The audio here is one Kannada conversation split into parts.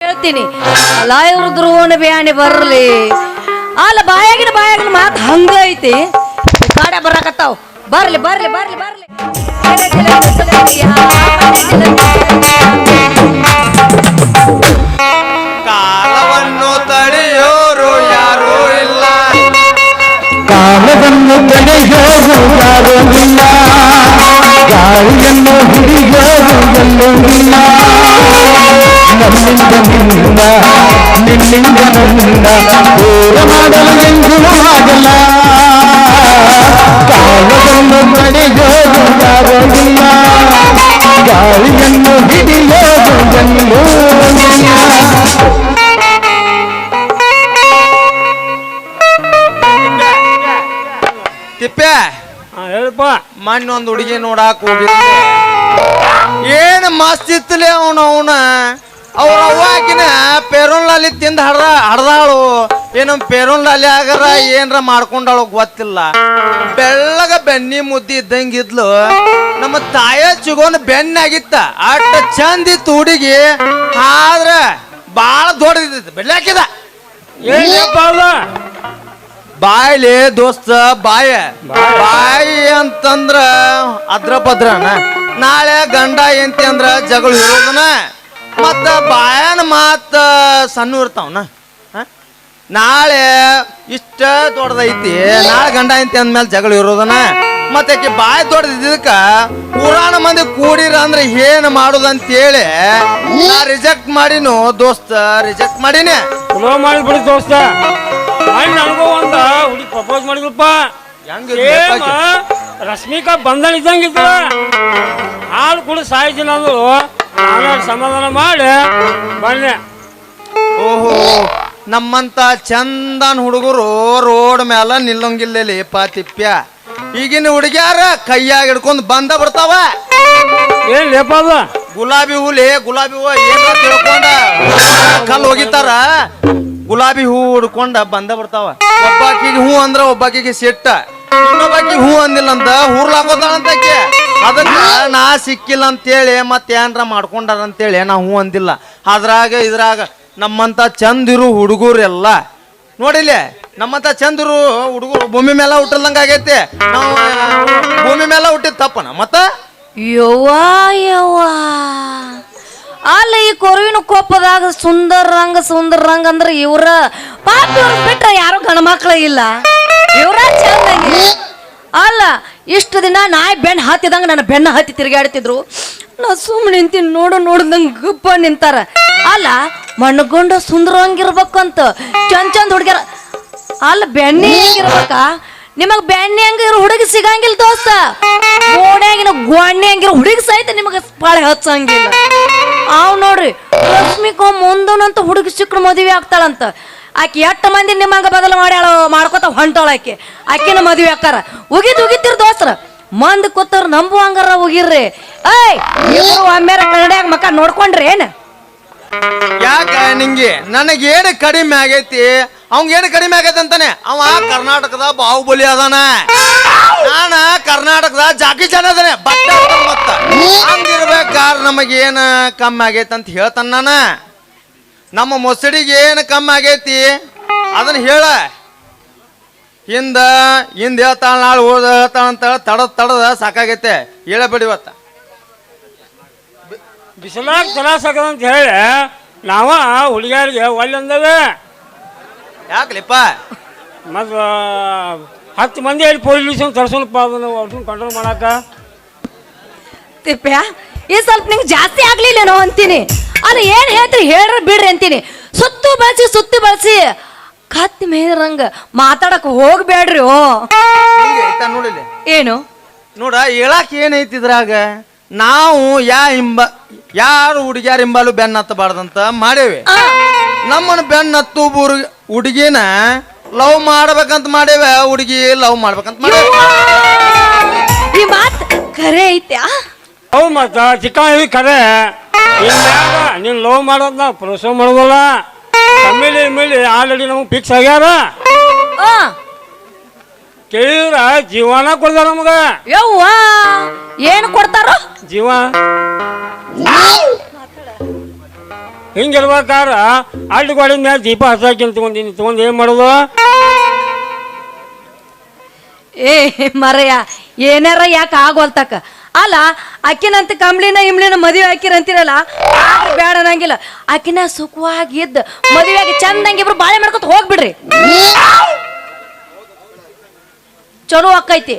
ಹೇಳ್ತೀನಿ ಅಲ್ಲ ಇವ್ರು ಧ್ರುವನ ಬ್ಯಾಣಿ ಬರ್ಲಿ ಅಲ್ಲ ಬಾಯಾಗಿನ ಮಾತು ಹಂಗ ಐತಿ ಕಾಡ ಬರಾಕತ್ತಾವ ಬರ್ಲಿ ಬರ್ಲಿ ಬರ್ಲಿ ಬರ್ಲಿ ಕಾಲವನ್ನು ತಡೆಯೋರು ಯಾರೂ ಇಲ್ಲ ಕಾಲವನ್ನು ತಡೆಯೋರು ಯಾರೂ ಇಲ್ಲ ಗಾಳಿಯನ್ನು ಹಿಡಿಯೋರು ಎಲ್ಲೂ ಇಲ್ಲ ನನ್ನಿಂದ ನಿನ್ನಿಂದ ನನ್ನ ದೂರ ಮಾಡಲು ಎಂದೂ ಆಗಲ್ಲ ಕಾಲವನ್ನು ತಡೆಯೋರು ಯಾರೂ ಇಲ್ಲ ಗಾಳಿಯನ್ನು ಹಿಡಿಯೋರು ಎಲ್ಲೂ ಇಲ್ಲ ತಿಪ್ಪೆ ಹೇಳಪ್ಪ ಮಣ್ಣೊಂದು ಹುಡುಗಿ ನೋಡಾಕ್ ಹೋಗಿದ್ದೆ ಏನ್ ಮಸ್ತ್ ಇತ್ತಲೆ ಅವನ ಅವ್ರ ಅವ್ವಾಕಿನ ಪೆರೋನ್ ಲಾಲಿ ತಿಂದ ಹಡ್ದಾಳು ಏನು ಪೆರೋನ್ ಲಾಲಿ ಆಗರ ಏನ್ರ ಮಾಡ್ಕೊಂಡಾಳು ಗೊತ್ತಿಲ್ಲ ಬೆಳ್ಳಗ ಬೆನ್ನಿ ಮುದ್ದಿ ಇದ್ದಂಗಿದ್ಲು ನಮ್ಮ ತಾಯ ಚಿಗೋನ್ ಬೆನ್ನಾಗಿತ್ತ ಅಷ್ಟ ಚಂದ ಇತ್ತು ಹುಡುಗಿ ಆದ್ರ ಬಾಳ ದೊಡ್ಡದಿತ್ತು ಬೆಳ್ಳಾಕಿದ ಬಾಯ್ಲಿ ದೋಸ್ತ ಬಾಯಿ ಅಂತಂದ್ರ ಅದ್ರ ಭದ್ರನ ನಾಳೆ ಗಂಡ ಎಂತಿ ಅಂದ್ರ ಜಗಳ ಇರೋದನ ಮತ್ತ ಬಾಯನ ಮಾತ ಸಣ್ಣ ಇರ್ತಾವನ ನಾಳೆ ಇಷ್ಟ ದೊಡ್ಡದೈತಿ ನಾಳೆ ಗಂಡ ಎಂತಿ ಅಂದ್ಮೇಲೆ ಜಗಳ ಇರೋದನ ಮತ್ತೆ ಆಕಿ ಬಾಯಿ ದೊಡ್ಡದಿದ್ದಕ್ಕ ಪುರಾಣ ಮಂದಿ ಕೂಡಿರ ಅಂದ್ರೆ ಏನ್ ಮಾಡುದಂತೇಳಿ ನಾ ರಿಜೆಕ್ಟ್ ಮಾಡಿನು ದೋಸ್ತ ರಿಜೆಕ್ಟ್ ಮಾಡೀನಿ ಮಾಡಿಬಿಡಿ ದೋಸ್ತ ನನಗೂ ಒಂದ ಹುಡುಗಿ ಪ್ರಪೋಸ್ ಮಾಡಿದ್ರಪ್ಪ ರಶ್ಮಿಕಾ ಬಂಧನ ಇದ್ದಂಗಿದ್ದ ಹಾಲು ಕೂಡ ಸಾಯ್ತೀನಿ ಅಂದ್ರು ನಾನು ಸಮಾಧಾನ ಮಾಡಿ ಬನ್ನಿ. ಓಹೋ ನಮ್ಮಂತ ಚಂದನ್ ಹುಡುಗರು ರೋಡ್ ಮ್ಯಾಲ ನಿಲ್ಲಂಗಿಲ್ಲ ಪಾತಿಪ್ಯ ಈಗಿನ ಹುಡುಗ್ಯಾರ ಕೈಯಾಗ ಹಿಡ್ಕೊಂಡ್ ಬಂದ ಬರ್ತಾವ ಏನ್ ಲೇಪ ಅದ ಗುಲಾಬಿ ಹೂ ಏನ ತಿಳ್ಕೊಂಡ ಕಲ್ ಹೋಗಿತಾರ ಗುಲಾಬಿ ಹೂ ಹುಡ್ಕೊಂಡ ಬಂದ ಬರ್ತಾವ ಒಬ್ಬಾಕಿಗೆ ಹೂ ಅಂದ್ರ ಒಬ್ಬಾಕಿಗೆ ಸಿಟ್ಟ ಇನ್ನೊಬ್ಬಾಕಿ ಹೂ ಅಂದಿಲ್ಲ ಅಂತ ಹೂರ್ಲಾಕೋತಾಳಂತಕ್ಕೆ ಅದಕ್ಕ ನಾ ಸಿಕ್ಕಿಲ್ಲ ಅಂತೇಳಿ ಮತ್ತೆ ಏನ್ರ ಮಾಡ್ಕೊಂಡಾರ ಅಂತೇಳಿ ನಾ ಹೂ ಅಂದಿಲ್ಲ ಇದ್ರಾಗ ನಮ್ಮಂತ ಚಂದಿರು ಹುಡುಗರೆಲ್ಲ ನೋಡಿಲ್ಲ ನಮ್ಮಂತ ಚಂದಿರು ಹುಡುಗರು ಭೂಮಿ ಮೇಲೆ ಹುಟ್ಟಲ್ದಂಗ ಆಗೈತಿ ನಾವು ಭೂಮಿ ಮೇಲೆ ಹುಟ್ಟಿದ ತಪ್ಪನ ಮತ್ತ ಯವ್ವಾ ಅಲ್ಲ ಈ ಕೊರವಿನ ಕೋಪದಾಗ ಸುಂದರ ರಂಗ ಅಂದ್ರ ಇವ್ರ ಪಾಪ ಇವ್ರ ಬಿಟ್ರ ಯಾರು ಗಣಮಕ್ಳ ಇಲ್ಲ ಇವ್ರ ಚಂದಂಗಿ ಅಲ್ಲ ಇಷ್ಟು ದಿನ ನಾಯಿ ಬೆಣ್ಣ ಹತ್ತಿದಂಗ ನನ್ನ ಬೆನ್ನ ಹತ್ತಿ ತಿರುಗಾಡ್ತಿದ್ರು ನಾ ಸುಮ್ಮನೆ ನಿಂತೀನಿ ನೋಡ್ದಂಗ ಗಪ್ಪ ನಿಂತಾರ ಅಲ್ಲ ಮಣ್ಣಗೊಂಡ ಸುಂದರವಂಗಿರ್ಬೇಕಂತ ಚಂದ ಹುಡುಗ್ಯಾರ ಅಲ್ಲ ಬೆಣ್ಣೆ ಹೆಂಗಿರ್ಬೇಕ ನಿಮಗ್ ಬೆಣ್ಣೆ ಹಂಗಿರೋ ಹುಡುಗಿ ಸಿಗಂಗಿಲ್ಲ ದೋಸ್ತ ಗೋಡ್ಯಾಗಿನ ಗೊಣ್ಣೆ ಹಂಗಿರೋ ಹುಡುಗಿ ಸಹಿತ ನಿಮಗ ಪಾಳೆ ಹಚ್ಚಂಗಿಲ್ಲ ಅವ್ ನೋಡ್ರಿ ರಶ್ಮಿಕಾ ಮುಂದನಂತ ಹುಡುಗಿ ಸಿಕ್ಕರು ಮದುವೆ ಆಗ್ತಾಳಂತ ಆಕಿ ಎಷ್ಟ ಮಂದಿ ನಿಮ್ಮಂಗ ಬದಲು ಮಾಡ್ಕೊತ ಹೊಂಟಾಳ ಆಕಿನ ಮದುವೆ ಆಗ್ತಾರ ಉಗಿತಿರ್ ದೋಸ್ತರ ಮಂದಿ ಕೂತಾರ ನಂಬುವಂಗಾರ ಉಗಿರ್ರಿ ಒಮ್ಮೆರ ಕನ್ನಡಿಯಾಗ ಮಕ್ಕ ನೋಡ್ಕೊಂಡ್ರಿ ಏನ್ ಯಾಕ ನಿಂಗೆ ನನಗೇನು ಕಡಿಮೆ ಆಗೈತಿ ಅವಂಗೇನು ಕಡಿಮೆ ಆಗೈತಿ ಅಂತಾನೆ ಅವ ಕರ್ನಾಟಕದ ಬಾಹುಬಲಿ ಅದಾನ ನಾನ ಕರ್ನಾಟಕದ ಜಾಕಿ ಜನ ಅದಾನೆ ಬಟ್ಟೆ ಮತ್ತ ಹಂಗಿರ್ಬೇಕಾರ ನಮಗೇನ ಕಮ್ಮಿ ಆಗೈತಿ ಅಂತ ಹೇಳ್ತಾನ ನಾನ ನಮ್ಮ ಮೊಸಡಿಗೆ ಏನು ಕಮ್ಮಿ ಆಗೈತಿ ಅದನ್ನ ಹೇಳ ಹಿಂದ ಹೇಳ್ತಾಳ ನಾಳೆ ಓದ ಹೇಳ್ತಾಳ ಅಂತ ತಡದ ಸಾಕಾಗೈತೆ ಹೇಳಬೇಡಿ ಇವತ್ತ ಬಿಸಿಲಾಗ ತ್ರಾಸ ಆಗದಂತ ಹೇಳಿ ನಾವ ಹುಡುಗಿಯರಿಗೆ ಒಳ್ಳೆ ಅಂದವೆ ಯಾಕಲಿಪ್ಪ ಮತ್ತು 10 ಮಂದಿ ಹೇಳಿ ಪೊಲೀಸ್ ತರ್ಸೋಣಪ್ಪ ಅದನ್ನು ಅವ್ರನ್ನ ಕಂಟ್ರೋಲ್ ಮಾಡಾಕ ತಿಪ್ಪ್ಯಾ ಈ ಸ್ವಲ್ಪ ನಿಂಗೆ ಜಾಸ್ತಿ ಆಗ್ಲಿಲ್ಲೇನೋ ಅಂತೀನಿ ಅಲ್ಲ ಏನ್ ಹೇಳ್ತೀರಿ ಹೇಳ್ರಿ ಬಿಡ್ರಿ ಅಂತೀನಿ ಸುತ್ತಿ ಬಳಸಿ ಕತ್ತಿ ಮೇರಂಗ ಮಾತಾಡಕ್ ಹೋಗ್ಬೇಡ್ರಿ ನೋಡಿಲ್ಲ ಏನು ನೋಡ ಹೇಳಕ್ ಏನೈತಿ ಇದ್ರಾಗ ನಾವು ಯಾರು ಹುಡುಗಿಯಾರ ಹಿಂಬಾಲು ಬೆನ್ನ ಹತ್ತಬಾರ್ದಂತ ಮಾಡೇವಿ ನಮ್ಮನ್ನ ಬೆನ್ನ ಹತ್ತು ಹುಡುಗಿನ ಲವ್ ಮಾಡ್ಬೇಕಂತ ಮಾಡೇವ ಹುಡುಗಿ ಲವ್ ಮಾಡ್ಬೇಕಂತ ಮಾಡೇವಿ ಈ ಮಾತ್ ಖರೆ ಐತ್ಯಾ ಅವು ಮತ್ತ ಚಿಕ್ಕ ಖರೆ ನೀನ್ ಲವ್ ಮಾಡೋದ್ ನಾವು ಪ್ರೋತ್ಸಾಹ ಮಾಡೋದಲ್ಲ ಮೇಲೆ ಆಲ್ರೆಡಿ ನಮ್ಗೆ ಫಿಕ್ಸ್ ಆಗ್ಯಾರ ಕೇಳಿದ್ರ ಜೀವನ ಕೊಡ್ತಾರ ನಮಗ ಯವ್ವ ಏನು ಕೊಡ್ತಾರ ಜೀವ ಹಿಂಗಿರ್ಬೇಕಾರ ಅಡ್ಡ ಗೋಡೆ ಮ್ಯಾಲ ದೀಪ ಹಚ್ಚಾಕಿನ್ ತಗೊಂಡು ಏನ್ ಮಾಡೋದು? ಏ ಮರಯ್ಯ ಏನಾರ ಯಾಕೆ ಆಗೋಲ್ತಕ್ಕ ಅಲ್ಲ ಅಕ್ಕಿನಂತ ಕಂಬ್ಳಿನ ಇಂಬ್ಳಿನ ಮದುವೆ ಹಾಕಿರಂತೀರಲ್ಲ ಆದ್ರೆ ಬೇಡ ಅನ್ನಂಗಿಲ್ಲ ಅಕ್ಕಿನ ಸುಖವಾಗಿ ಇದ್ದ ಮದುವೆಯಾಗಿ ಚಂದಂಗೆ ಇಬ್ರು ಬಾಳೆ ಮಾಡ್ಕೊತ ಹೋಗ್ಬಿಡ್ರಿ ಚಲೋ ಅಕ್ಕೈತಿ.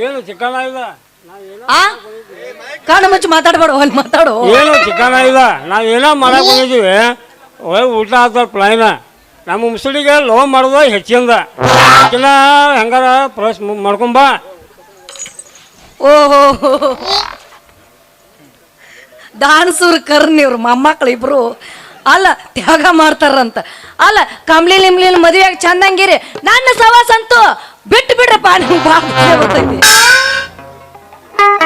ಏನು ಚಿಕ್ಕನ ಇಲ್ಲ ಆ ಕಣ್ಣು ಮುಚ್ಚಿ ಮಾತಾಡ್ಬೇಡ ಅಲ್ಲಿ ಮಾತಾಡು. ಏನು ಚಿಕ್ಕನ ಇಲ್ಲ ನಾವೇನೋ ಮಾಡಕ್ ಬಂದಿದ್ದೀವಿ ಊಟ ಆದ ಪ್ಲಾನ ನಮ್ಮ ಮುಸುಳಿಗೆ ಲವ್ ಮಾಡೋದು ಹೆಚ್ಚಿಂದ ಹೆಂಗಾರ ಪ್ರವೇಶ ಮಾಡ್ಕೊಂಬ. ಓಹೋ ದಾನಸೂರ್ ಕರ್ನಿವ್ರು ಮೊಮ್ಮಕ್ಳು ಇಬ್ರು ಅಲ್ಲ ತ್ಯಾಗ ಮಾಡ್ತಾರಂತ ಅಲ್ಲ ಕಂಬ್ಳಿ ಲಿಂಬ್ಳಿನ ಮದುವೆಯಾಗಿ ಚಂದಂಗಿರಿ ನನ್ನ ಸವಾಸ ಅಂತೂ ಬಿಟ್ಟು ಬಿಡ್ರಪ್ಪ ನಿಮ್ಗೆ ಬರ್ತೈತಿ.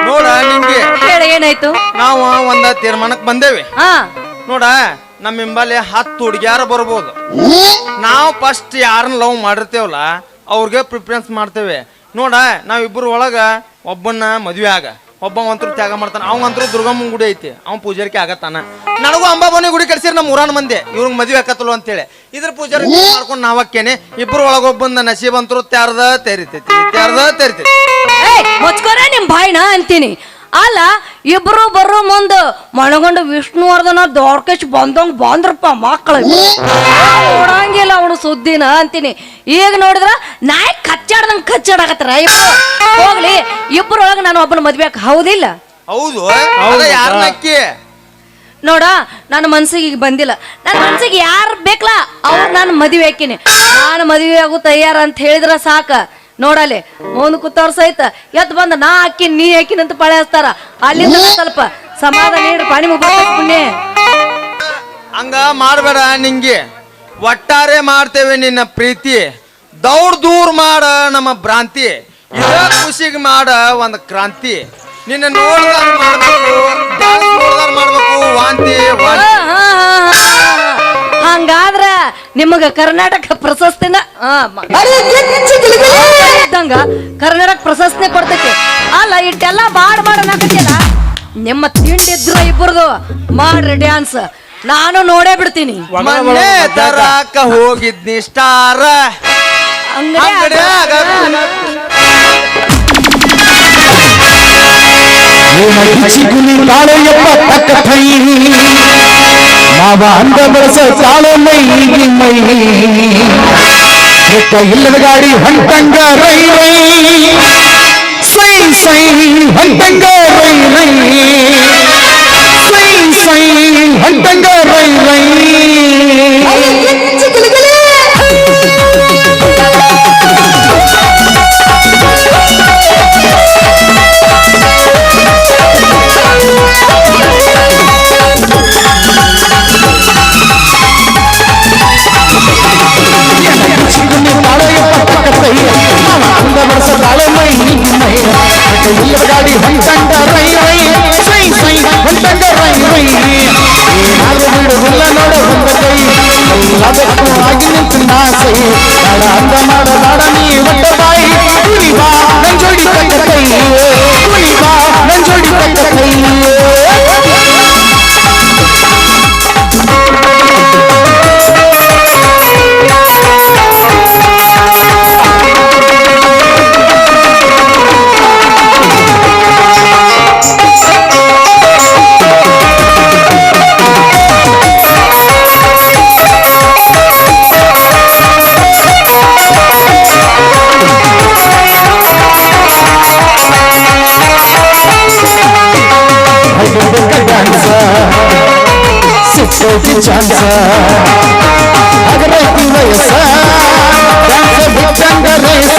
ನೋಡ ನಿಂಗೆ ಹೇಳಿ ಏನಾಯ್ತು? ನಾವು ಒಂದ ತೀರ್ಮಾನಕ್ಕೆ ಬಂದೇವಿ. ಹಾ ನೋಡ ನಮ್ಮ ಹಿಂಬಲ್ಲಿ 10 ಹುಡುಗಿಯಾರ ಬರ್ಬೋದು. ನಾವು ಫಸ್ಟ್ ಯಾರನ್ನ ಲವ್ ಮಾಡಿರ್ತೇವಲ್ಲ ಅವ್ರಿಗೆ ಪ್ರಿಫರೆನ್ಸ್ ಮಾಡ್ತೇವೆ. ನೋಡ ನಾವಿಬ್ಬರು ಒಳಗ ಒಬ್ಬನ್ನ ಮದ್ವೆ ಆಗ ಒಬ್ಬ ಅಂತರೂ ತ್ಯಾಗ ಮಾಡ್ತಾನ. ಅವಂತರೂ ದುರ್ಗಮ್ಮನ ಗುಡಿ ಐತಿ, ಅವ್ನ ಪೂಜಾರಿಕೆ ಆಗತ್ತಾನ. ನನಗೂ ಅಂಬಾಬನಿ ಗುಡಿ ಕಟ್ಸಿರಿ ನಮ್ಮ ಊರಾನ ಮಂದಿ ಇವ್ರಿಗೆ ಮದ್ವೆ ಆಕತ್ತಲ್ಲ ಅಂತೇಳಿ ಇದ್ರ ಪೂಜಾರಿ ಮಾಡ್ಕೊಂಡು ನಾವಕ್ಕೇನೆ ಇಬ್ರು ಒಳಗೊಬ್ಬಂದ ನಸೀಬ್ ಅಂತರೂ ತೆರ್ದ ತೆರಿತೈತಿ. ಮುಚ್ಕೋರ ನಿಮ್ ಬಾಯಿನ ಅಂತೀನಿ. ಅಲ್ಲ ಇಬ್ರು ಬರೋ ಮುಂದ ಮಣಗೊಂಡು ವಿಷ್ಣುವರ್ಧನ ದೊಡ್ಕಚ್ ಬಂದ್ರಪ್ಪ ಮಕ್ಕಳು ನೋಡಂಗಿಲ್ಲ ಅವನು ಸುದ್ದಿನ ಅಂತೀನಿ. ಈಗ ನೋಡಿದ್ರ ನಾಯಿ ಕಚ್ಚಾಡಕತ್ತಾರ ಇಬ್ರು. ಹೋಗ್ಲಿ ಇಬ್ಬರೊಳಗ ನಾನು ಒಬ್ಬನ ಮದ್ವೆ ಹೌದಿಲ್ಲ? ಹೌದು ಯಾರನ್ನಕ್ಕಿ ನೋಡ ನನ್ನ ಮನ್ಸಿಗೆ ಈಗ ಬಂದಿಲ್ಲ. ನನ್ನ ಮನ್ಸಿಗೆ ಯಾರು ಬೇಕಲ್ಲ ಅವ್ರು ನಾನು ಮದುವೆ ಹಾಕಿನಿ. ನಾನು ಮದುವೆ ಆಗು ತಯಾರ ಅಂತ ಹೇಳಿದ್ರ ಸಾಕ. ನೋಡಲಿ ಮುಂದ್ ಕೂತವ್ರ ಸಹಿತ ಎತ್ ಬಂದ ನಾ ಹಾಕಿನ್ ನೀ ಹಾಕಿನಂತ ಪಳೆ ಹಚ್ತಾರ. ಅಲ್ಲಿಂದ ಸ್ವಲ್ಪ ಸಮಾಧಾನ ನೀಡ್ರಿ ಪಾನಿ ಪುಣ್ಯ. ಹಂಗ ಮಾಡ್ಬೇಡ. ನಿಂಗೆ ಒಟ್ಟಾರೆ ಮಾಡ್ತೇವೆ ನಿನ್ನ ಪ್ರೀತಿ, ದೌಡ್ ದೂರ ಮಾಡ ನಮ್ಮ ಭ್ರಾಂತಿ, ಇದ ಖುಷಿಗೆ ಮಾಡ ಒಂದ್ ಕ್ರಾಂತಿ. ನಿನ್ನ ನೋಡ್ದಾರ ಮಾಡ್ಬೇಕು, ಡ್ಯಾನ್ಸ್ ನೋಡ್ದಾರ ಮಾಡ್ಬೇಕು, ವಾಂತಿ ಹಂಗಾದ್ರ ನಿಮಗ ಕರ್ನಾಟಕ ಪ್ರಶಸ್ತಿನ ಇದ್ದಂಗ ಕರ್ನಾಟಕ ಪ್ರಶಸ್ತಿ ಕೊಡ್ತೈತಿ. ಅಲ್ಲ ಇಟ್ಟೆಲ್ಲ ಮಾಡಕತ್ತಿಯಲ್ಲ ನಿಮ್ಮ ತಿಂಡಿದ್ರ ಇಬ್ಬರದು ಮಾಡ್ರಿ ಡ್ಯಾನ್ಸ್. ನಾನು ನೋಡೇ ಬಿಡ್ತೀನಿ. ಮೊನ್ನೆ ತರಾಕ ಹೋಗಿದ್ನಿ ಸ್ಟಾರ ಅಂಗಡಿಯಾಗ ಮಾವ ಅಂದ ಬಳಸ ತಾಳ ಮೈ ಇಲ್ಲದ ಗಾಡಿ ಹೊಂಟಂಗ ರೈ ರೈ ಸೈ ಸೈ ಹೊಂಟಂಗ ರೈ ರೈ ಸೈ ಸೈ ಹೊಂಟಂಗ ರೈ ರೈ ಗಾಡಿ ಹೊಂಟಂಗ ರೈ ರೈ ಸೈ ಸೈ ಹೊಂಟಂಗ ರೈ ರೈ ಏನಾದ್ರು ಬಿಡುವುದಿಲ್ಲ ನೋಡ ಬಂದ ಕೈ ಎಲ್ಲದಕ್ಕೂ ಆಗಿ ನಿಂತು ನಾಸೈ ನಾಡ ಅಂದ ಮಾಡ ನಾಡ ನೀ ಒಟ್ಟ ಬಾಯಿ ಕುಳಿ ಬಾ ನನ್ ಜೋಡಿ ತಕ್ಕ ಕೈ ಕುಳಿ ಬಾ ನನ್ ಜೋಡಿ ತಕ್ಕ ಕೈ ಚಾನ್ಸ ಅಗರೈತಿ ವಯಸ್ಸ ಡ್ಯಾನ್ಸ ಬಿಟ್ಟಂಗ ರೇಸ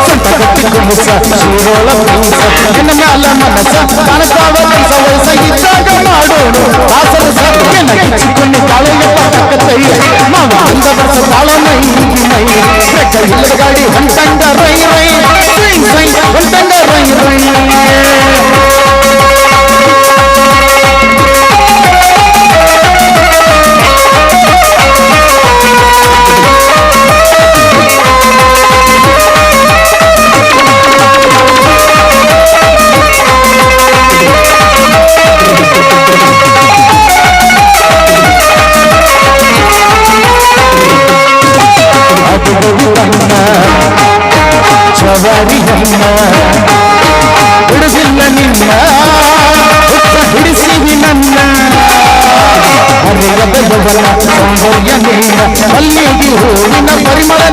ಸಂತಗತ್ತಿ ಕುಂಬಸ ಶಿರೋಳ ಪೂಸ ನಿನ್ನ ಮ್ಯಾಲ ಮನಸ ಕಾಣತಾವ ಕನಸ ವಯಸ್ಸ ಇದ್ದಾಗ ಮಾಡೋಣ ದಾಸರ ಸತ್ಯನ ಕಿಚ್ಚಿಕೊಂಡು ಕಾಳೆಯಪ್ಪ ತಕ್ಕತ್ತೈ ಮಾವ ಅಂದ ಬರ್ಸ ತಾಳ ಮೈ ಮೈ ಬೆಟ್ಟ ಇಲ್ಲದ ಗಾಡಿ ಹೊಂಟಂಗ ರೈ ರೈ ಸೈ ಸೈ ಹೊಂಟಂಗ ರೈ ರೈ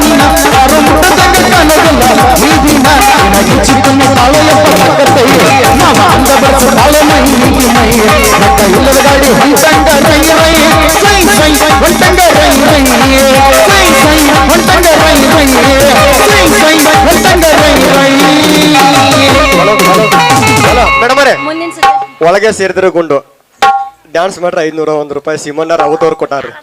ನೀನ ಯಾರು ಮುಟ್ಟದಂಗ ಕಾಣೋದಿಲ್ಲ ಈ ದಿನ ನಿನಗೆ ಚಿಕ್ಕನ್ನ ತಾಳೆಯಪ್ಪ ತಕ್ಕತ್ತೈ ಮಾವ ಅಂದ ಬರ್ಸ ತಾಳೆ ಮೈ ಮೈ ಮತ್ತ ಇಲ್ಲದ ಗಾಡಿ ಹೊಂಟಂಗ ರೈ ರೈ ಸೈ ಸೈ ಹೊಂಟಂಗ ರೈ ರೈ ಸೈ ಸೈ ಹೊಂಟಂಗ ರೈ ರೈ ಸೈ ಸೈ ಹೊಂಟಂಗ ರೈ ರೈ. ಹಲೋ ಮೇಡಮರೇ, ಮುಂದಿನ ಸತಿ ಒಳಗೆ ಸೇರಿದ್ರೆ ಗುಂಡು ಡ್ಯಾನ್ಸ್ ಮಾಡ್ರೆ 501 ರೂಪಾಯಿ ಸಿಮಣ್ಣರ್ ಅವತ್ತವ್ರು ಕೊಟ್ಟಾರ್ರಿ.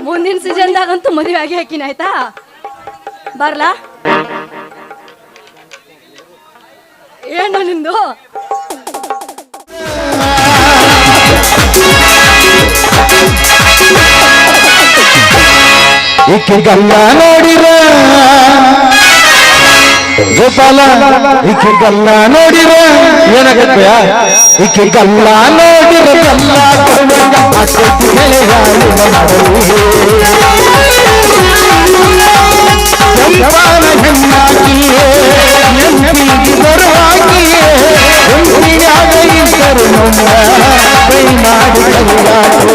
ಮುಂದಿನ ಸೀಸನ್ದಾಗಂತೂ ಮದುವೆ ಆಗಿ ಹಾಕಿನ ಆಯ್ತಾ. ಬರ್ಲಾ ಏನು ನಿಂದು ಈಕೆಗಲ್ಲ ನೋಡಿರ ಗೋಪಾಲ, ಈಕೆಗಲ್ಲ ನೋಡಿರ ಏನಾಗತ್ತೆಯ ಈಕೆಗಲ್ಲ ನೋಡಿರ ಕಲ್ಲ ಕೊಡುವಂಗ ಆಕೈತಿ ಗೆಳೆಯ ಕೆಂಪಾನ ಹೆಣ್ಣಾಗಿಯೇ ನೆನಪಿಗೆ ಬರುವಾಗಿಯೇ ಒಂದಿನಾಗ ಇದ್ದರು ನಮ್ಮ ಕೈ ಮಾಡಿ ಕೈಯಾಡು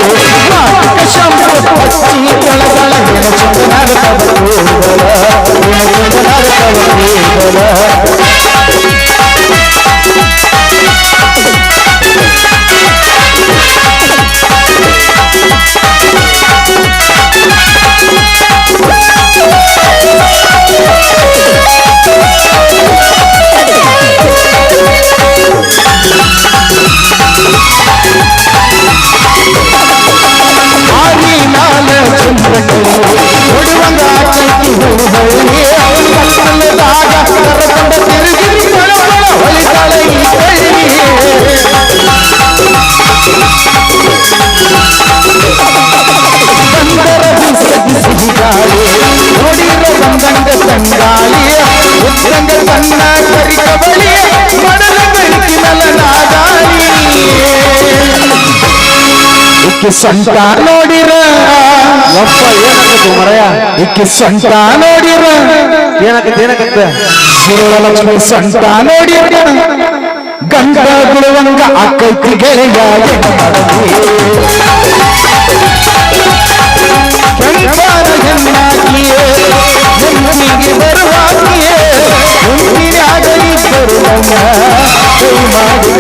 ಮಾತಕ ಶಂಭು ಹಚ್ಚಿ ಕೆಳಗಳ ನೆನಚುಂದನಾಗತವ ಕೂದಲ ನೆನಚುಂದನಾಗತವ ಕೂದಲ. ನೋಡುವಂಗ ಆಕೈತಿ ಹಳ್ಳಿ ಅವಳು ಕತ್ತಲದಾಗ ಕರಕೊಂಡ ತಿರುಗಿ ಹೊಳಿತಾಳೆ ಈ ಕಳ್ಳಿ. ಬಂದರ ಬಿಸಿ ಗಾಳಿ ನೋಡಿರ ಬಂದಂಗ ತಂಗಾಳಿ ಉದ್ದಂಗ ತನ್ನ ಕರಿಕ ಬಳಿ ಮಡಲ ಬೆಳಕಿನಲ ನಾಗಾಳಿ. ಇಕ್ಕಿ ಸೊಂಟ ನೋಡಿರ ಮರಯ ಇಕ್ಕಿ ಸೊಂಟ ನೋಡಿರ ಏನಾಗತ್ತೆ ಶಿವಲಕ್ಷ್ಮಿ ಸೊಂಟ ನೋಡಿರ ಗಂಡ ಬಿಡುವಂಗ ಆಕೈತಿ ಗೆಳೆಯ ಕೆಂಪಾನ ಹೆಣ್ಣಾಗಿಯೇ ಹೆಣ್ಣಿಗೆ ಬರುವಾಗಿಯೇ ಹುಣ್ಣಿನಾಗ ಇದ್ದರು ನಮ್ಮ ಕೈ ಮಾಡಿ